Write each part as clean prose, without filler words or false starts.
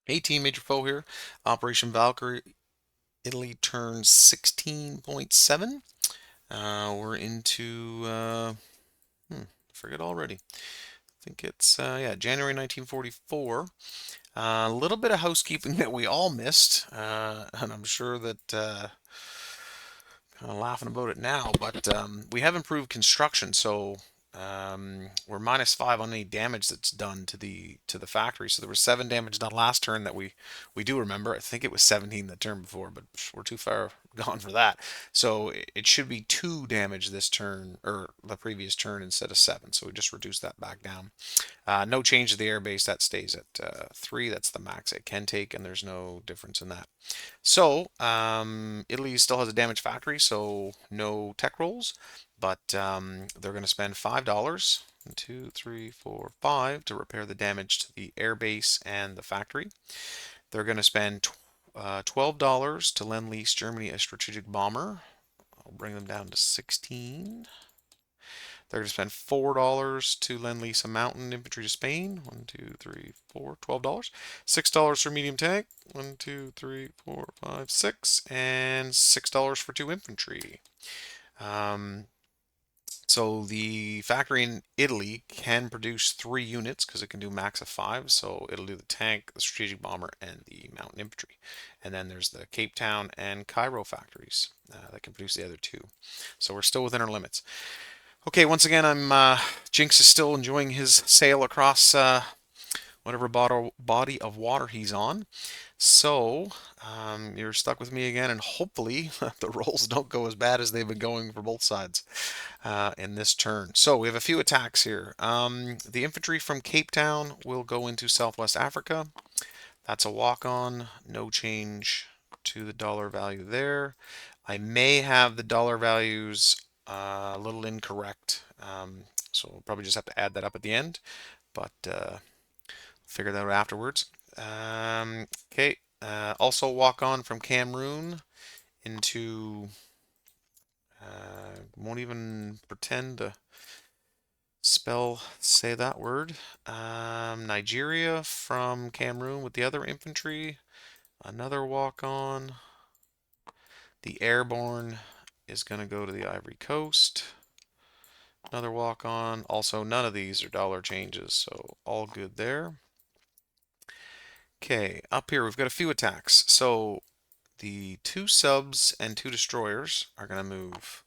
Hey team, Major Foe here. Operation Valkyrie, Italy turns 16.7. We're into, I forget already. I think it's, yeah, January 1944. A little bit of housekeeping that we all missed, and I'm sure that kind of laughing about it now, but we have improved construction, so we're -5 on any damage that's done to the factory. So there was 7 damage done last turn that we do remember. I think it was 17 the turn before, but we're too far gone for that. So it should be 2 damage this turn or the previous turn instead of 7. So we just reduced that back down. No change to the airbase. That stays at 3. That's the max it can take, and there's no difference in that. So, Italy still has a damaged factory, so no tech rolls, but they're going to spend $5, 2, 3, 4, 5 to repair the damage to the airbase and the factory. They're going to spend $12 to lend lease Germany a strategic bomber. I'll bring them down to 16. They're going to spend $4 to lend lease a mountain infantry to Spain. 1, 2, 3, 4, $12. $6 for medium tank. 1, 2, 3, 4, 5, 6. And $6 for 2 infantry. Um, so the factory in Italy can produce 3 units because it can do max of 5. So it'll do the tank, the strategic bomber, and the mountain infantry. And then there's the Cape Town and Cairo factories that can produce the other 2. So we're still within our limits. Okay, once again, Jinx is still enjoying his sail across whatever body of water he's on. So you're stuck with me again, and hopefully the rolls don't go as bad as they've been going for both sides in this turn. So we have a few attacks here. The infantry from Cape Town will go into Southwest Africa. That's a walk-on, no change to the dollar value there. I may have the dollar values a little incorrect, so we'll probably just have to add that up at the end, but figure that out afterwards. Okay, also walk on from Cameroon into, won't even pretend to say that word. Nigeria from Cameroon with the other infantry, another walk on. The airborne is going to go to the Ivory Coast. Another walk on. Also, none of these are dollar changes, so all good there. Okay, up here we've got a few attacks. So the 2 subs and 2 destroyers are going to move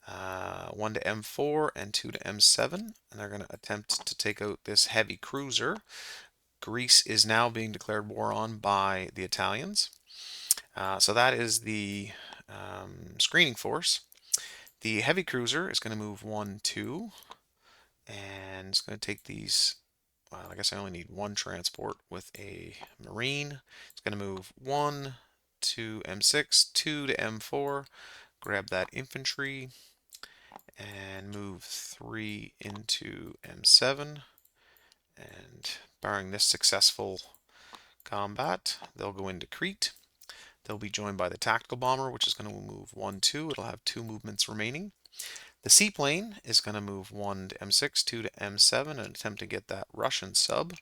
1 to M4 and 2 to M7, and they're going to attempt to take out this heavy cruiser. Greece is now being declared war on by the Italians. So that is the screening force. The heavy cruiser is going to move 1, 2, and it's going to take these. Well, I guess I only need 1 transport with a marine. It's going to move 1 to M6, 2 to M4, grab that infantry, and move 3 into M7. And barring this successful combat, they'll go into Crete. They'll be joined by the tactical bomber, which is going to move 1, 2. It'll have 2 movements remaining. The seaplane is going to move 1 to M6, 2 to M7, and attempt to get that Russian sub.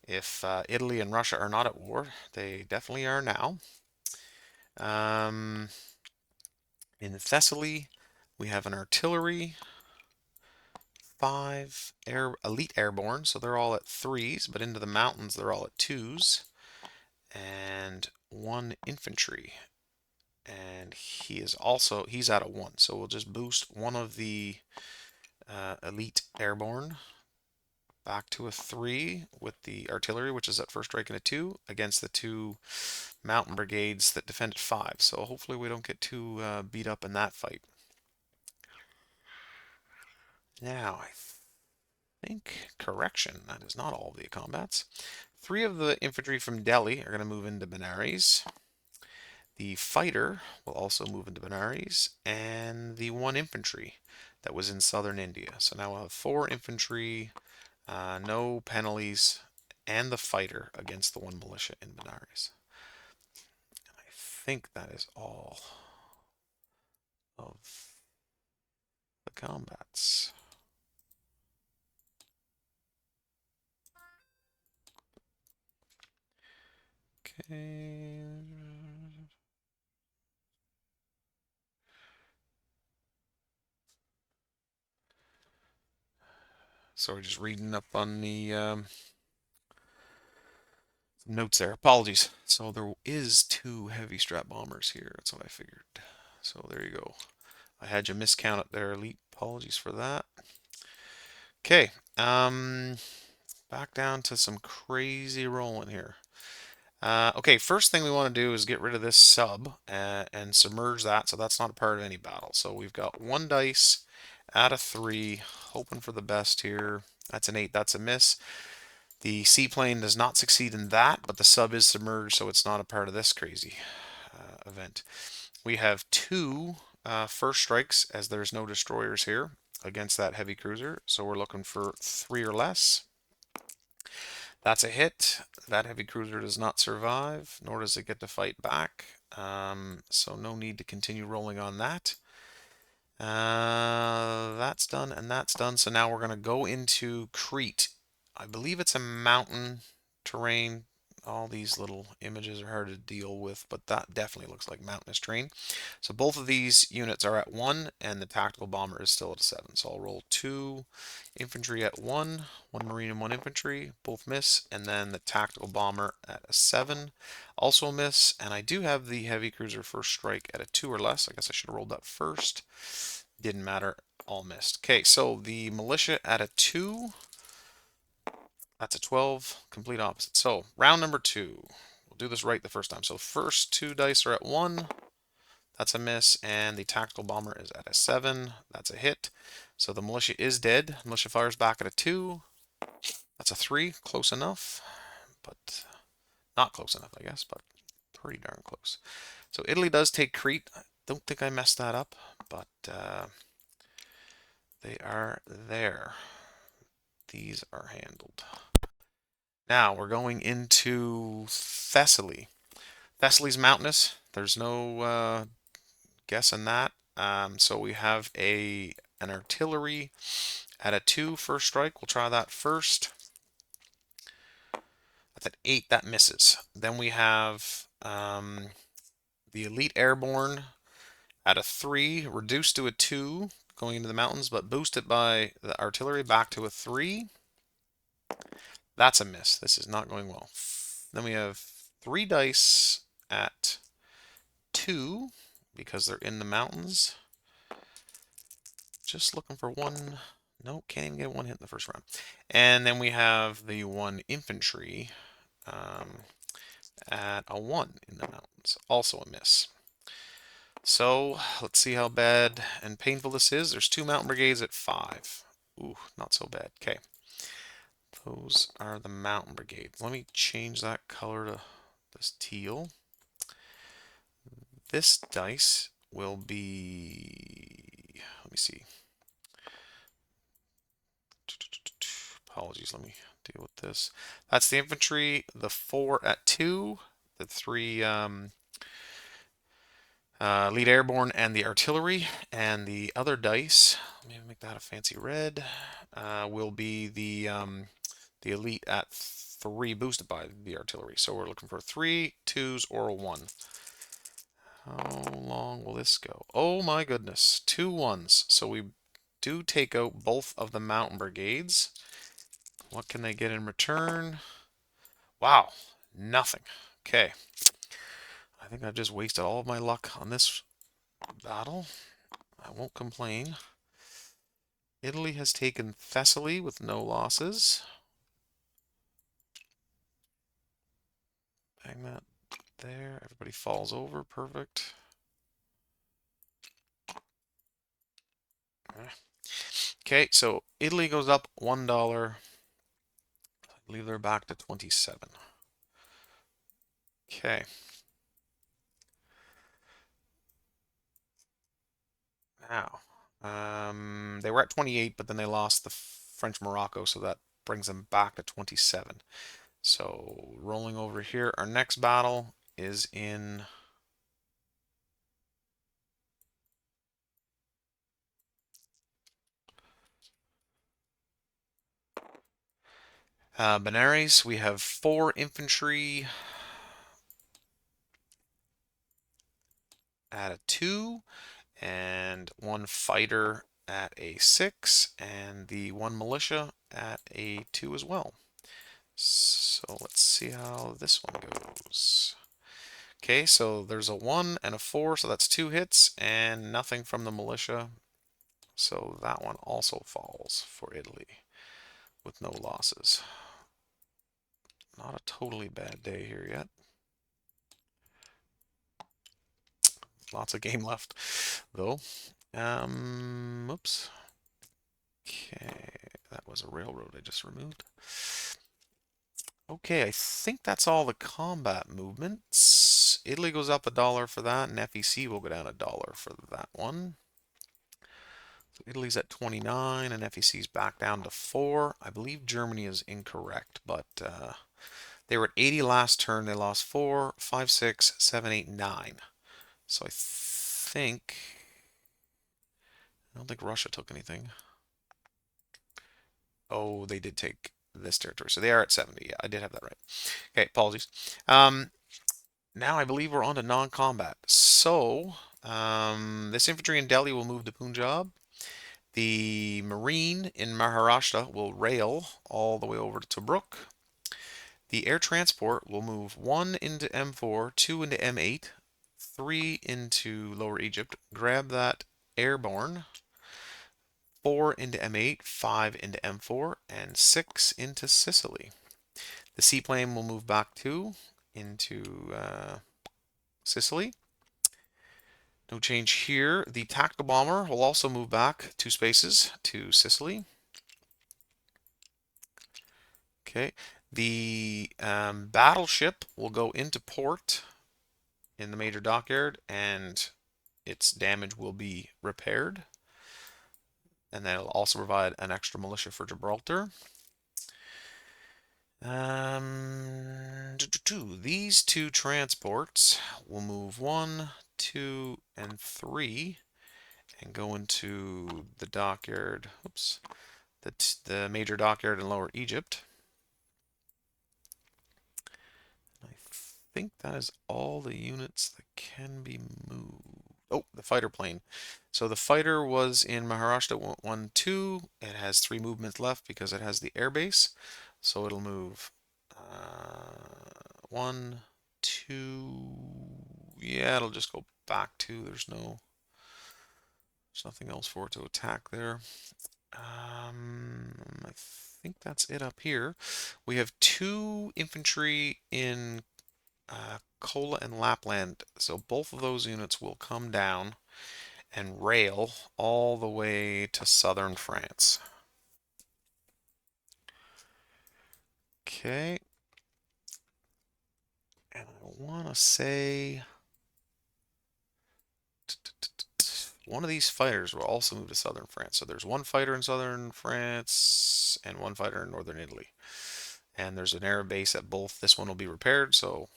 If Italy and Russia are not at war, they definitely are now. In Thessaly, we have an artillery, 5 elite airborne, so they're all at 3s, but into the mountains they're all at 2s, and 1 infantry. And he's at a 1, so we'll just boost one of the elite airborne back to a 3 with the artillery, which is at first strike and a 2, against the 2 mountain brigades that defend at 5. So hopefully we don't get too beat up in that fight. Now, I think, correction, that is not all of the combats. 3 of the infantry from Delhi are going to move into Benares. The fighter will also move into Benares, and the 1 infantry that was in southern India. So now we'll have 4 infantry, no penalties, and the fighter against the 1 militia in Benares. I think that is all of the combats. Okay. Sorry, just reading up on the notes there. Apologies. So there is two heavy strap bombers here. That's what I figured. So there you go. I had you miscount it there, Elite. Apologies for that. Okay. Back down to some crazy rolling here. Okay, first thing we want to do is get rid of this sub and submerge that, so that's not a part of any battle. So we've got one dice out of three, hoping for the best here. That's an 8, that's a miss. The seaplane does not succeed in that, but the sub is submerged, so it's not a part of this crazy event. We have two first strikes, as there's no destroyers here against that heavy cruiser, so we're looking for 3 or less. That's a hit. That heavy cruiser does not survive, nor does it get to fight back. So no need to continue rolling on that. That's done and that's done. So now we're going to go into Crete. I believe it's a mountain terrain. All these little images are hard to deal with, but that definitely looks like mountainous terrain. So both of these units are at 1, and the tactical bomber is still at a 7. So I'll roll 2 infantry at 1, 1 marine and 1 infantry, both miss, and then the tactical bomber at a 7, also miss, and I do have the heavy cruiser first strike at a 2 or less. I guess I should have rolled that first. Didn't matter, all missed. Okay, so the militia at a 2, that's a 12, complete opposite. So round number 2. We'll do this right the first time. So first 2 dice are at 1. That's a miss, and the tactical bomber is at a 7. That's a hit. So the militia is dead. Militia fires back at a 2. That's a 3. Close enough, but not close enough, I guess, but pretty darn close. So Italy does take Crete. I don't think I messed that up, but they are there. These are handled. Now we're going into Thessaly. Thessaly's mountainous. There's no guessing that. So we have an artillery at a 2 first strike. We'll try that first. That's an 8. That misses. Then we have the elite airborne at a 3, reduced to a 2, going into the mountains, but boosted by the artillery back to a 3. That's a miss. This is not going well. Then we have 3 dice at 2 because they're in the mountains. Just looking for one. Nope, can't even get one hit in the first round. And then we have the 1 infantry at a 1 in the mountains. Also a miss. So let's see how bad and painful this is. There's 2 mountain brigades at 5. Ooh, not so bad. Okay. Those are the mountain brigades. Let me change that color to this teal. This dice will be, let me see. Apologies, let me deal with this. That's the infantry, the 4 at 2, the 3 lead airborne, and the artillery. And the other dice, let me make that a fancy red, will be the elite at 3 boosted by the artillery. So we're looking for 3, 2s, or a 1. How long will this go? Oh my goodness, 2 1s. So we do take out both of the mountain brigades. What can they get in return? Wow, nothing. Okay. I think I've just wasted all of my luck on this battle. I won't complain. Italy has taken Thessaly with no losses. Bang that there. Everybody falls over. Perfect. Okay, so Italy goes up $1. I believe they're back to 27. Okay. Now, they were at 28, but then they lost the French Morocco, so that brings them back to 27. So rolling over here, our next battle is in Benares. We have 4 infantry at a 2, and 1 fighter at a 6, and the 1 militia at a 2 as well. So let's see how this one goes. Okay, so there's a 1 and a 4, so that's 2 hits, and nothing from the militia. So that one also falls for Italy with no losses. Not a totally bad day here yet. Lots of game left, though. Oops. Okay, that was a railroad I just removed. Okay, I think that's all the combat movements. Italy goes up $1 for that, and FEC will go down $1 for that one. So Italy's at 29, and FEC's back down to 4. I believe Germany is incorrect, but they were at 80 last turn. They lost 4, 5, 6, 7, 8, 9. So I don't think Russia took anything. Oh, they did take this territory. So they are at 70. Yeah, I did have that right. Okay, apologies. Now I believe we're on to non-combat. So, this infantry in Delhi will move to Punjab. The Marine in Maharashtra will rail all the way over to Tobruk. The air transport will move 1 into M4, 2 into M8, 3 into Lower Egypt. Grab that airborne. 4 into M8, 5 into M4, and 6 into Sicily. The seaplane will move back 2 into Sicily. No change here. The tactical bomber will also move back 2 spaces to Sicily. Okay. The battleship will go into port in the major dockyard, and its damage will be repaired. And then it'll also provide an extra militia for Gibraltar. These 2 transports will move 1, 2, and 3 and go into the dockyard. Oops. The major dockyard in Lower Egypt. I think that is all the units that can be moved. Oh, the fighter plane. So the fighter was in Maharashtra 1, 2. It has 3 movements left because it has the airbase. So it'll move 1, 2. Yeah, it'll just go back 2. There's nothing else for it to attack there. I think that's it up here. We have 2 infantry in Kola and Lapland, so both of those units will come down and rail all the way to southern France. Okay. And I want to say one of these fighters will also move to southern France. So there's 1 fighter in southern France and 1 fighter in northern Italy. And there's an air base at both. This one will be repaired, so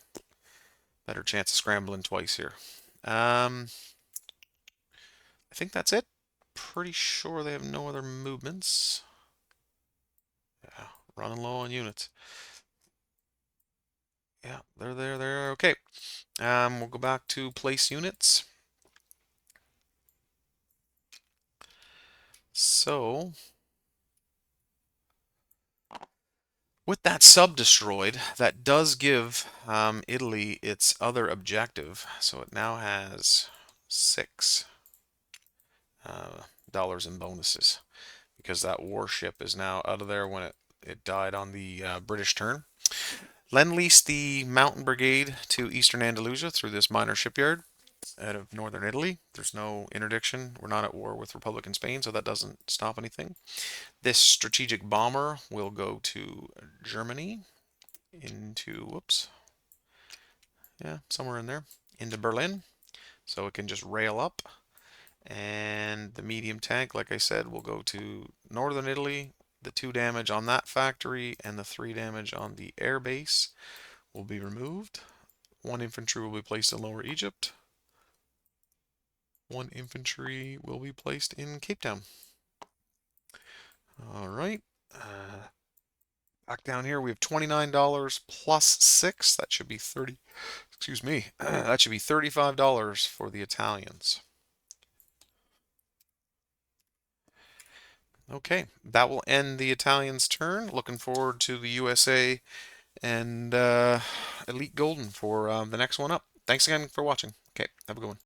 better chance of scrambling twice here. I think that's it. Pretty sure they have no other movements. Yeah, running low on units. Yeah, they're there. They're okay. We'll go back to place units. So, with that sub destroyed, that does give Italy its other objective. So it now has $6 dollars in bonuses because that warship is now out of there when it died on the British turn. Lend-lease the Mountain Brigade to Eastern Andalusia through this minor shipyard out of northern Italy. There's no interdiction. We're not at war with Republican Spain, so that doesn't stop anything. This strategic bomber will go to Germany into, whoops, yeah, somewhere in there, into Berlin. So it can just rail up. And the medium tank, like I said, will go to northern Italy. The 2 damage on that factory and the 3 damage on the air base will be removed. 1 infantry will be placed in Lower Egypt. 1 infantry will be placed in Cape Town. All right. Back down here, we have $29 plus 6. That should be 30. Excuse me. That should be $35 for the Italians. Okay, that will end the Italians' turn. Looking forward to the USA and Elite Golden for the next one up. Thanks again for watching. Okay, have a good one.